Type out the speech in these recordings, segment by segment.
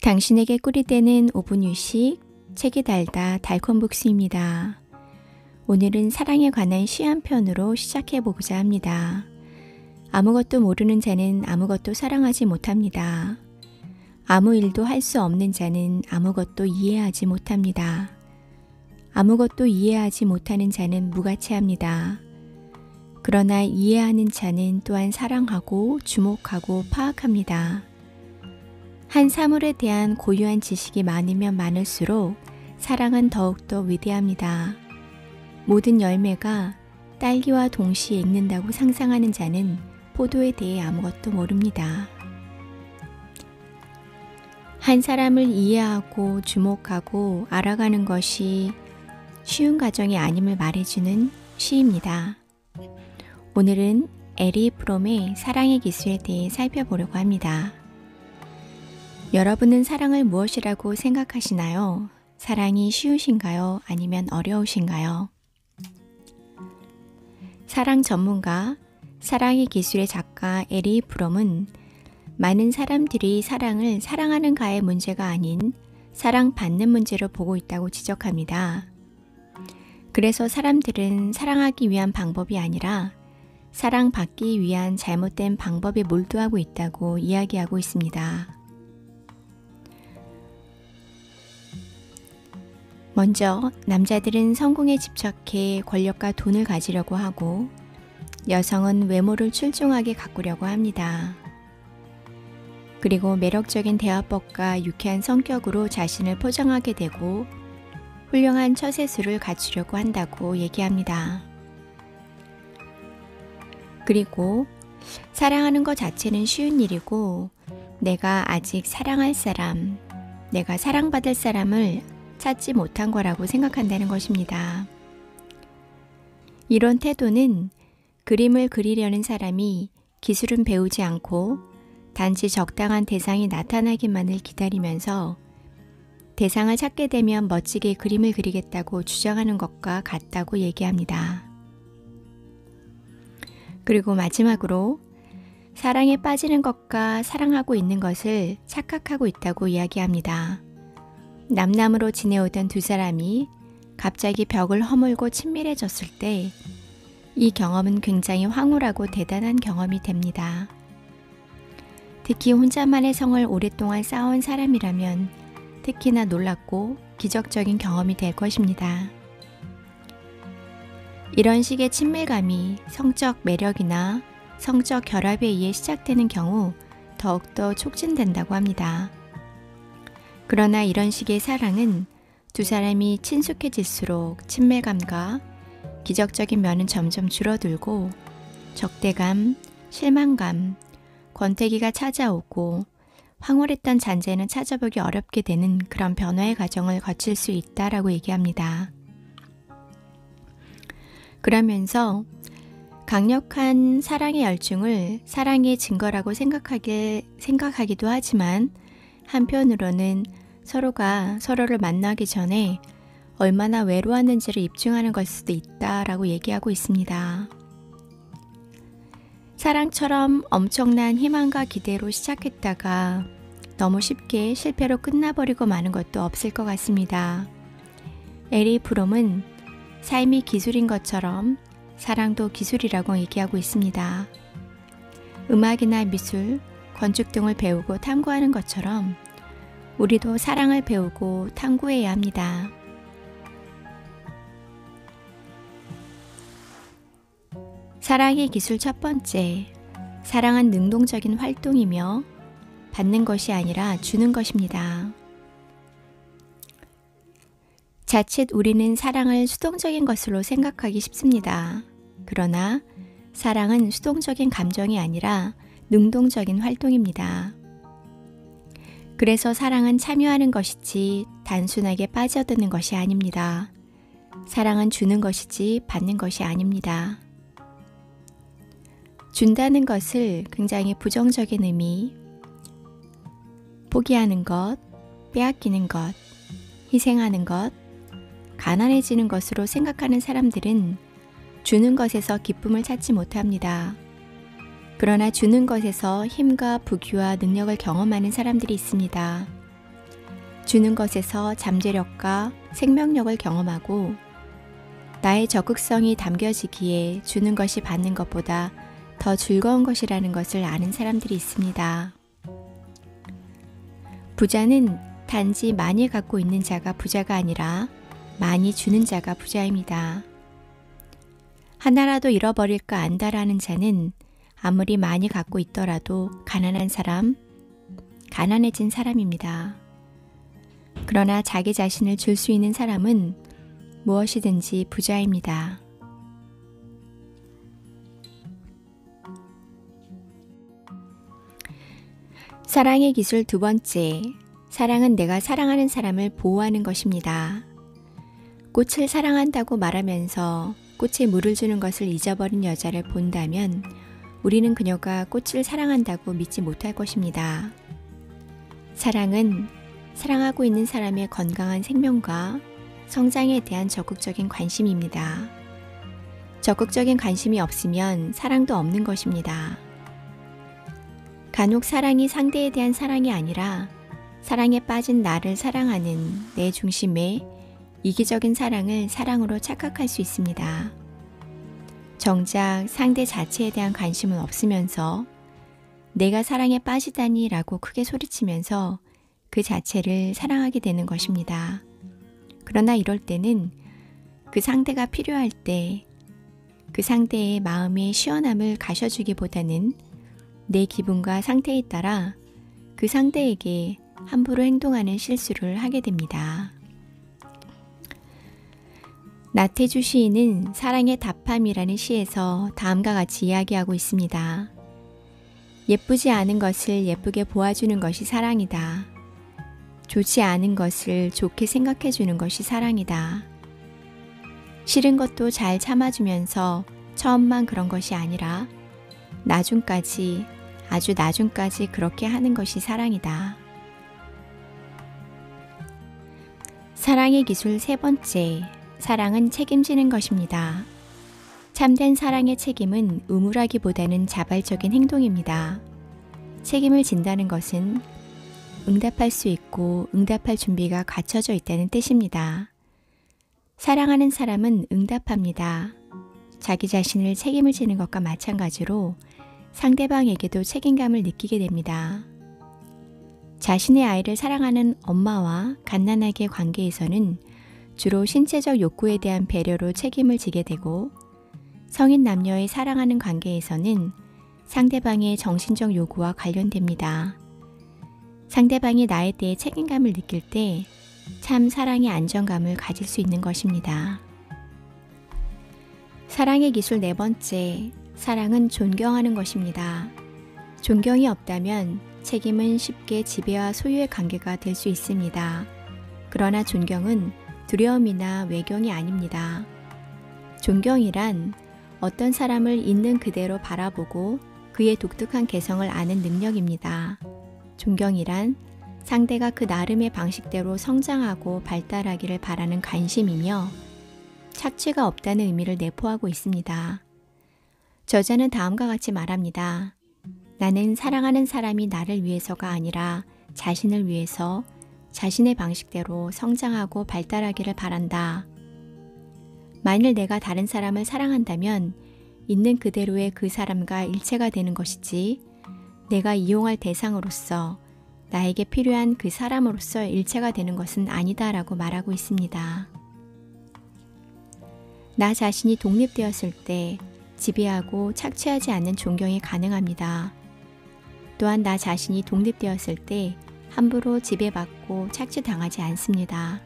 당신에게 꿀이되는 5분 휴식, 책이 달다 달콤북스입니다. 오늘은 사랑에 관한 시 한 편으로 시작해보고자 합니다. 아무것도 모르는 자는 아무것도 사랑하지 못합니다. 아무 일도 할 수 없는 자는 아무것도 이해하지 못합니다. 아무것도 이해하지 못하는 자는 무가치합니다. 그러나 이해하는 자는 또한 사랑하고 주목하고 파악합니다. 한 사물에 대한 고유한 지식이 많으면 많을수록 사랑은 더욱더 위대합니다. 모든 열매가 딸기와 동시에 익는다고 상상하는 자는 포도에 대해 아무것도 모릅니다. 한 사람을 이해하고 주목하고 알아가는 것이 쉬운 과정이 아님을 말해주는 시입니다. 오늘은 에리 프롬의 사랑의 기술에 대해 살펴보려고 합니다. 여러분은 사랑을 무엇이라고 생각하시나요? 사랑이 쉬우신가요? 아니면 어려우신가요? 사랑 전문가, 사랑의 기술의 작가 에리 프롬은 많은 사람들이 사랑을 사랑하는가의 문제가 아닌 사랑받는 문제로 보고 있다고 지적합니다. 그래서 사람들은 사랑하기 위한 방법이 아니라 사랑받기 위한 잘못된 방법에 몰두하고 있다고 이야기하고 있습니다. 먼저 남자들은 성공에 집착해 권력과 돈을 가지려고 하고 여성은 외모를 출중하게 가꾸려고 합니다. 그리고 매력적인 대화법과 유쾌한 성격으로 자신을 포장하게 되고 훌륭한 처세술을 갖추려고 한다고 얘기합니다. 그리고 사랑하는 것 자체는 쉬운 일이고 내가 아직 사랑할 사람, 내가 사랑받을 사람을 찾지 못한 거라고 생각한다는 것입니다. 이런 태도는 그림을 그리려는 사람이 기술은 배우지 않고 단지 적당한 대상이 나타나기만을 기다리면서 대상을 찾게 되면 멋지게 그림을 그리겠다고 주장하는 것과 같다고 얘기합니다. 그리고 마지막으로 사랑에 빠지는 것과 사랑하고 있는 것을 착각하고 있다고 이야기합니다. 남남으로 지내오던 두 사람이 갑자기 벽을 허물고 친밀해졌을 때 이 경험은 굉장히 황홀하고 대단한 경험이 됩니다. 특히 혼자만의 성을 오랫동안 쌓아온 사람이라면 특히나 놀랍고 기적적인 경험이 될 것입니다. 이런 식의 친밀감이 성적 매력이나 성적 결합에 의해 시작되는 경우 더욱더 촉진된다고 합니다. 그러나 이런 식의 사랑은 두 사람이 친숙해질수록 친밀감과 기적적인 면은 점점 줄어들고 적대감, 실망감, 권태기가 찾아오고 황홀했던 잔재는 찾아보기 어렵게 되는 그런 변화의 과정을 거칠 수 있다라고 얘기합니다. 그러면서 강력한 사랑의 열중을 사랑의 증거라고 생각하기도 하지만 한편으로는 서로가 서로를 만나기 전에 얼마나 외로웠는지를 입증하는 걸 수도 있다라고 얘기하고 있습니다. 사랑처럼 엄청난 희망과 기대로 시작했다가 너무 쉽게 실패로 끝나버리고 마는 것도 없을 것 같습니다. 에리 프롬은 삶이 기술인 것처럼 사랑도 기술이라고 얘기하고 있습니다. 음악이나 미술, 건축 등을 배우고 탐구하는 것처럼 우리도 사랑을 배우고 탐구해야 합니다. 사랑의 기술 첫 번째, 사랑은 능동적인 활동이며 받는 것이 아니라 주는 것입니다. 자칫 우리는 사랑을 수동적인 것으로 생각하기 쉽습니다. 그러나 사랑은 수동적인 감정이 아니라 능동적인 활동입니다. 그래서 사랑은 참여하는 것이지 단순하게 빠져드는 것이 아닙니다. 사랑은 주는 것이지 받는 것이 아닙니다. 준다는 것을 굉장히 부정적인 의미, 포기하는 것, 빼앗기는 것, 희생하는 것, 가난해지는 것으로 생각하는 사람들은 주는 것에서 기쁨을 찾지 못합니다. 그러나 주는 것에서 힘과 부귀와 능력을 경험하는 사람들이 있습니다. 주는 것에서 잠재력과 생명력을 경험하고 나의 적극성이 담겨지기에 주는 것이 받는 것보다 더 즐거운 것이라는 것을 아는 사람들이 있습니다. 부자는 단지 많이 갖고 있는 자가 부자가 아니라 많이 주는 자가 부자입니다. 하나라도 잃어버릴까 안다라는 자는 아무리 많이 갖고 있더라도 가난한 사람, 가난해진 사람입니다. 그러나 자기 자신을 줄 수 있는 사람은 무엇이든지 부자입니다. 사랑의 기술 두 번째, 사랑은 내가 사랑하는 사람을 보호하는 것입니다. 꽃을 사랑한다고 말하면서 꽃에 물을 주는 것을 잊어버린 여자를 본다면 우리는 그녀가 꽃을 사랑한다고 믿지 못할 것입니다. 사랑은 사랑하고 있는 사람의 건강한 생명과 성장에 대한 적극적인 관심입니다. 적극적인 관심이 없으면 사랑도 없는 것입니다. 간혹 사랑이 상대에 대한 사랑이 아니라 사랑에 빠진 나를 사랑하는 내 중심의 이기적인 사랑을 사랑으로 착각할 수 있습니다. 정작 상대 자체에 대한 관심은 없으면서 내가 사랑에 빠지다니 라고 크게 소리치면서 그 자체를 사랑하게 되는 것입니다. 그러나 이럴 때는 그 상대가 필요할 때 그 상대의 마음의 시원함을 가셔주기보다는 내 기분과 상태에 따라 그 상대에게 함부로 행동하는 실수를 하게 됩니다. 나태주 시인은 사랑의 답함이라는 시에서 다음과 같이 이야기하고 있습니다. 예쁘지 않은 것을 예쁘게 보아주는 것이 사랑이다. 좋지 않은 것을 좋게 생각해주는 것이 사랑이다. 싫은 것도 잘 참아주면서 처음만 그런 것이 아니라 나중까지, 아주 나중까지 그렇게 하는 것이 사랑이다. 사랑의 기술 세 번째, 사랑은 책임지는 것입니다. 참된 사랑의 책임은 의무라기보다는 자발적인 행동입니다. 책임을 진다는 것은 응답할 수 있고 응답할 준비가 갖춰져 있다는 뜻입니다. 사랑하는 사람은 응답합니다. 자기 자신을 책임을 지는 것과 마찬가지로 상대방에게도 책임감을 느끼게 됩니다. 자신의 아이를 사랑하는 엄마와 갓난아기의 관계에서는 주로 신체적 욕구에 대한 배려로 책임을 지게 되고 성인 남녀의 사랑하는 관계에서는 상대방의 정신적 요구와 관련됩니다. 상대방이 나에 대해 책임감을 느낄 때 참 사랑의 안정감을 가질 수 있는 것입니다. 사랑의 기술 네 번째, 사랑은 존경하는 것입니다. 존경이 없다면 책임은 쉽게 지배와 소유의 관계가 될 수 있습니다. 그러나 존경은 두려움이나 외경이 아닙니다. 존경이란 어떤 사람을 있는 그대로 바라보고 그의 독특한 개성을 아는 능력입니다. 존경이란 상대가 그 나름의 방식대로 성장하고 발달하기를 바라는 관심이며 착취가 없다는 의미를 내포하고 있습니다. 저자는 다음과 같이 말합니다. 나는 사랑하는 사람이 나를 위해서가 아니라 자신을 위해서 자신의 방식대로 성장하고 발달하기를 바란다. 만일 내가 다른 사람을 사랑한다면 있는 그대로의 그 사람과 일체가 되는 것이지 내가 이용할 대상으로서 나에게 필요한 그 사람으로서 일체가 되는 것은 아니다라고 말하고 있습니다. 나 자신이 독립되었을 때 지배하고 착취하지 않는 존경이 가능합니다. 또한 나 자신이 독립되었을 때 함부로 지배받고 착취당하지 않습니다.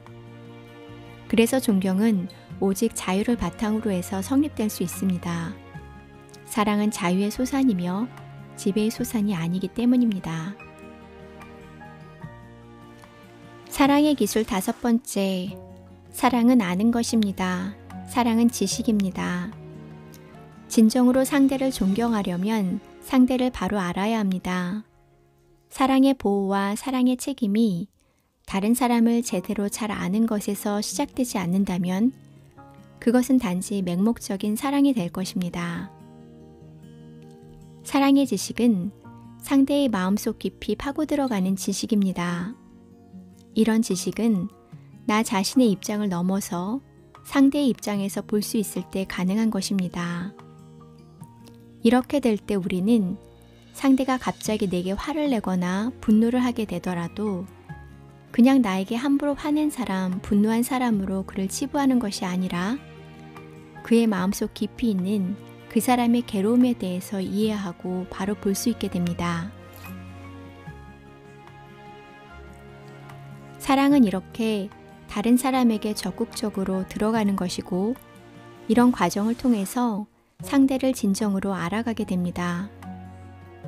그래서 존경은 오직 자유를 바탕으로 해서 성립될 수 있습니다. 사랑은 자유의 소산이며 지배의 소산이 아니기 때문입니다. 사랑의 기술 다섯 번째, 사랑은 아는 것입니다. 사랑은 지식입니다. 진정으로 상대를 존경하려면 상대를 바로 알아야 합니다. 사랑의 보호와 사랑의 책임이 다른 사람을 제대로 잘 아는 것에서 시작되지 않는다면 그것은 단지 맹목적인 사랑이 될 것입니다. 사랑의 지식은 상대의 마음속 깊이 파고 들어가는 지식입니다. 이런 지식은 나 자신의 입장을 넘어서 상대의 입장에서 볼 수 있을 때 가능한 것입니다. 이렇게 될 때 우리는 상대가 갑자기 내게 화를 내거나 분노를 하게 되더라도 그냥 나에게 함부로 화낸 사람, 분노한 사람으로 그를 치부하는 것이 아니라 그의 마음속 깊이 있는 그 사람의 괴로움에 대해서 이해하고 바로 볼 수 있게 됩니다. 사랑은 이렇게 다른 사람에게 적극적으로 들어가는 것이고 이런 과정을 통해서 상대를 진정으로 알아가게 됩니다.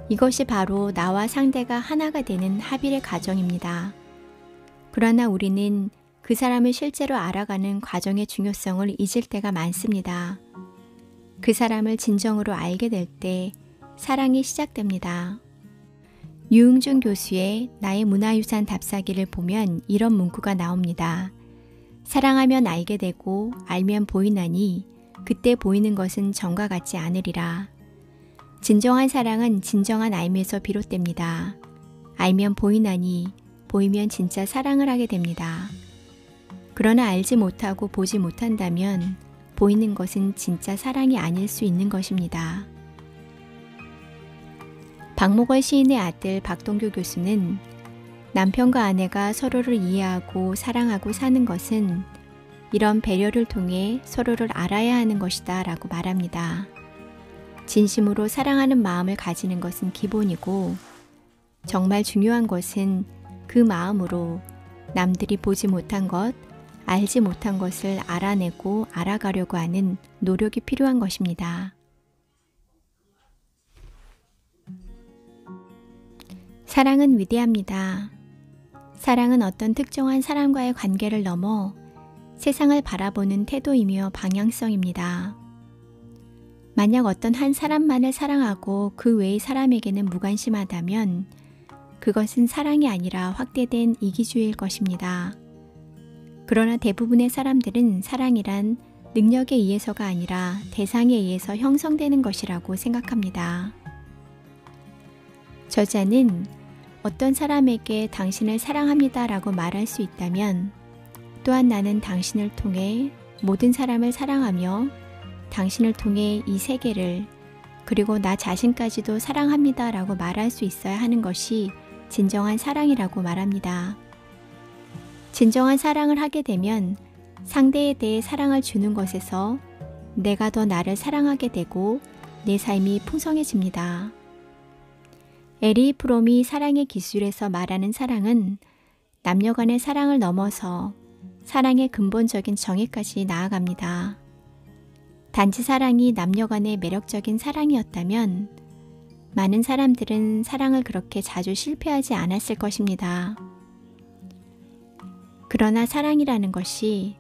이것이 바로 나와 상대가 하나가 되는 합일의 과정입니다. 그러나 우리는 그 사람을 실제로 알아가는 과정의 중요성을 잊을 때가 많습니다. 그 사람을 진정으로 알게 될 때 사랑이 시작됩니다. 유흥준 교수의 나의 문화유산 답사기를 보면 이런 문구가 나옵니다. 사랑하면 알게 되고 알면 보이나니 그때 보이는 것은 전과 같지 않으리라. 진정한 사랑은 진정한 알미에서 비롯됩니다. 알면 보이나니 보이면 진짜 사랑을 하게 됩니다. 그러나 알지 못하고 보지 못한다면 보이는 것은 진짜 사랑이 아닐 수 있는 것입니다. 박목월 시인의 아들 박동규 교수는 남편과 아내가 서로를 이해하고 사랑하고 사는 것은 이런 배려를 통해 서로를 알아야 하는 것이다 라고 말합니다. 진심으로 사랑하는 마음을 가지는 것은 기본이고 정말 중요한 것은 그 마음으로 남들이 보지 못한 것, 알지 못한 것을 알아내고 알아가려고 하는 노력이 필요한 것입니다. 사랑은 위대합니다. 사랑은 어떤 특정한 사람과의 관계를 넘어 세상을 바라보는 태도이며 방향성입니다. 만약 어떤 한 사람만을 사랑하고 그 외의 사람에게는 무관심하다면 그것은 사랑이 아니라 확대된 이기주의일 것입니다. 그러나 대부분의 사람들은 사랑이란 능력에 의해서가 아니라 대상에 의해서 형성되는 것이라고 생각합니다. 저자는 어떤 사람에게 당신을 사랑합니다 라고 말할 수 있다면 또한 나는 당신을 통해 모든 사람을 사랑하며 당신을 통해 이 세계를 그리고 나 자신까지도 사랑합니다 라고 말할 수 있어야 하는 것이 진정한 사랑이라고 말합니다. 진정한 사랑을 하게 되면 상대에 대해 사랑을 주는 것에서 내가 더 나를 사랑하게 되고 내 삶이 풍성해집니다. 에리 프롬이 사랑의 기술에서 말하는 사랑은 남녀 간의 사랑을 넘어서 사랑의 근본적인 정의까지 나아갑니다. 단지 사랑이 남녀 간의 매력적인 사랑이었다면 많은 사람들은 사랑을 그렇게 자주 실패하지 않았을 것입니다. 그러나 사랑이라는 것이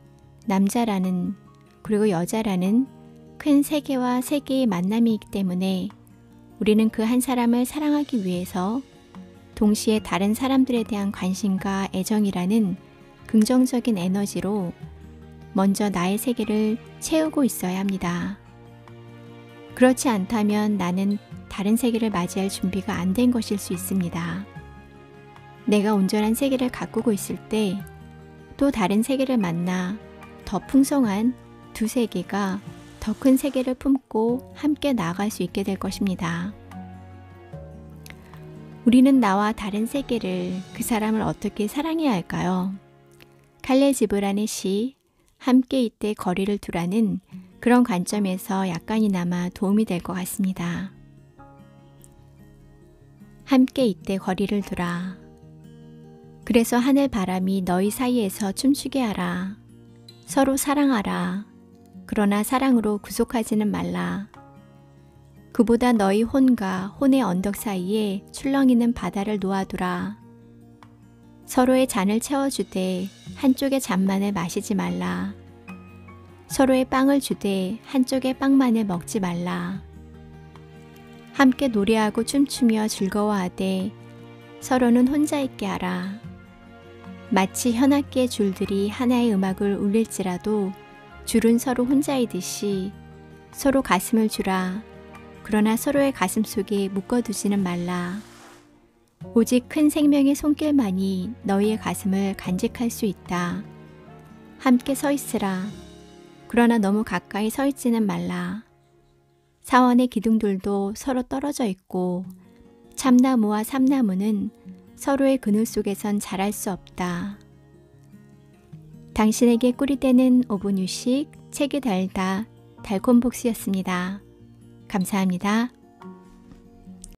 남자라는 그리고 여자라는 큰 세계와 세계의 만남이기 때문에 우리는 그 한 사람을 사랑하기 위해서 동시에 다른 사람들에 대한 관심과 애정이라는 긍정적인 에너지로 먼저 나의 세계를 채우고 있어야 합니다. 그렇지 않다면 나는 다른 세계를 맞이할 준비가 안 된 것일 수 있습니다. 내가 온전한 세계를 가꾸고 있을 때 또 다른 세계를 만나 더 풍성한 두 세계가 더 큰 세계를 품고 함께 나아갈 수 있게 될 것입니다. 우리는 나와 다른 세계를 그 사람을 어떻게 사랑해야 할까요? 칼레 지브란의 시 함께 이때 거리를 두라는 그런 관점에서 약간이나마 도움이 될 것 같습니다. 함께 이때 거리를 두라. 그래서 하늘 바람이 너희 사이에서 춤추게 하라. 서로 사랑하라. 그러나 사랑으로 구속하지는 말라. 그보다 너희 혼과 혼의 언덕 사이에 출렁이는 바다를 놓아두라. 서로의 잔을 채워주되 한쪽의 잔만을 마시지 말라. 서로의 빵을 주되 한쪽의 빵만을 먹지 말라. 함께 노래하고 춤추며 즐거워하되 서로는 혼자 있게 하라. 마치 현악기의 줄들이 하나의 음악을 울릴지라도 줄은 서로 혼자이듯이 서로 가슴을 주라. 그러나 서로의 가슴 속에 묶어두지는 말라. 오직 큰 생명의 손길만이 너희의 가슴을 간직할 수 있다. 함께 서 있으라. 그러나 너무 가까이 서 있지는 말라. 사원의 기둥들도 서로 떨어져 있고 참나무와 삼나무는 서로의 그늘 속에선 자랄 수 없다. 당신에게 꿀이 되는 5분 휴식, 책이 달다 달콤복수였습니다. 감사합니다.